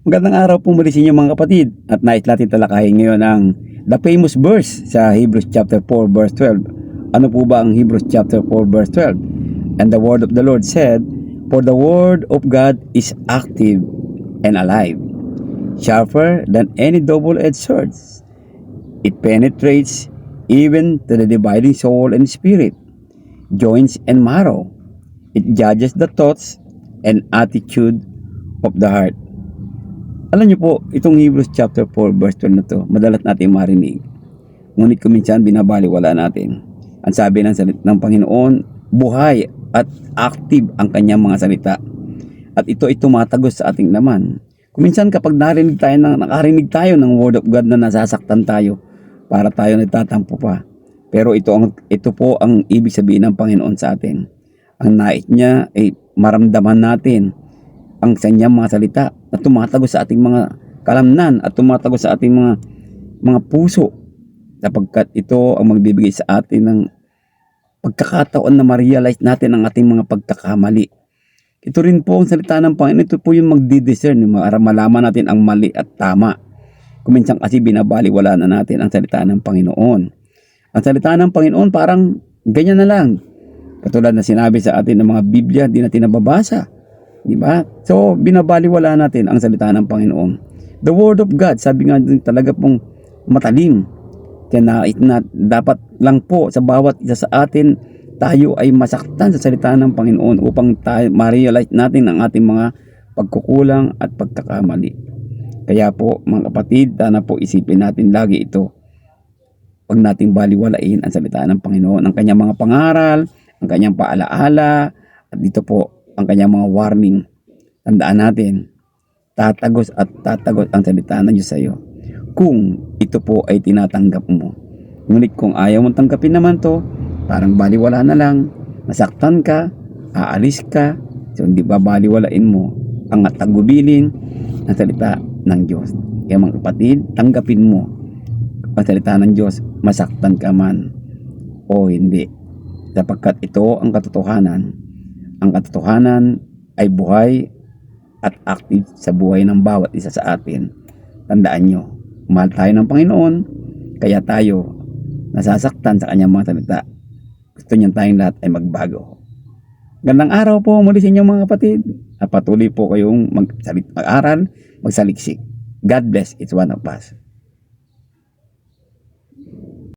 Magandang araw po muli sa inyo mga kapatid, at nais natin talakayin ngayon ang the famous verse sa Hebrews chapter 4 verse 12. Ano po ba ang Hebrews chapter 4 verse 12? And the word of the Lord said, "For the word of God is active and alive, sharper than any double-edged sword. It penetrates even to the dividing soul and spirit, joints and marrow. It judges the thoughts and attitude of the heart." Alam niyo po, itong Hebrews chapter 4 verse 12 na to, madalas natin marinig. Ngunit kuminsan binabaliwala natin. Ang sabi ng Panginoon, buhay at active ang kanyang mga salita. At ito ay tumatagos sa ating laman. Kuminsan kapag nakarinig tayo ng word of God na nasasaktan tayo, para tayo nagtatampo pa. Pero ito po ang ibig sabihin ng Panginoon sa atin. Ang nais niya ay maramdaman natin ang kanyang mga salita na tumatagos sa ating mga kalamnan at tumatagos sa ating mga puso, sapagkat ito ang magbibigay sa atin ng pagkakataon na ma-realize natin ang ating mga pagkakamali. Ito rin po ang salita ng Panginoon. Ito po yung magdi-discern, para malaman natin ang mali at tama. Kuminsan kasi binabaliwala na natin ang salita ng Panginoon. Ang salita ng Panginoon parang ganyan na lang. Katulad na sinabi sa atin ng mga Biblia, di natin nababasa. Diba? So, binabaliwala natin ang salita ng Panginoon. The Word of God, sabi nga din talaga pong matalim. Kaya dapat lang po sa bawat isa sa atin, tayo ay masaktan sa salita ng Panginoon upang ma-realize natin ang ating mga pagkukulang at pagkakamali. Kaya po, mga kapatid, sana po isipin natin lagi ito. Huwag nating baliwalain ang salita ng Panginoon, ang kanyang mga pangaral, ang kanyang paalaala, at dito po, ang kanyang mga warning. Tandaan natin, tatagos at tatagos ang salita ng Diyos sa iyo kung ito po ay tinatanggap mo. Ngunit kung ayaw mong tanggapin naman to, parang baliwala na lang, nasaktan ka, aalis ka, so hindi ba baliwalain mo ang tagubilin ng salita ng Diyos. Kaya mga kapatid, tanggapin mo ang salita ng Diyos, masaktan ka man o hindi, sapagkat ito ang katotohanan. Ang katotohanan ay buhay at active sa buhay ng bawat isa sa atin. Tandaan nyo, mahal tayo ng Panginoon, kaya tayo nasasaktan sa kanyang mga salita. Gusto niya tayong lahat ay magbago. Gandang araw po muli sa inyo mga kapatid. At patuloy po kayong mag-aral, magsaliksik. God bless each one of us.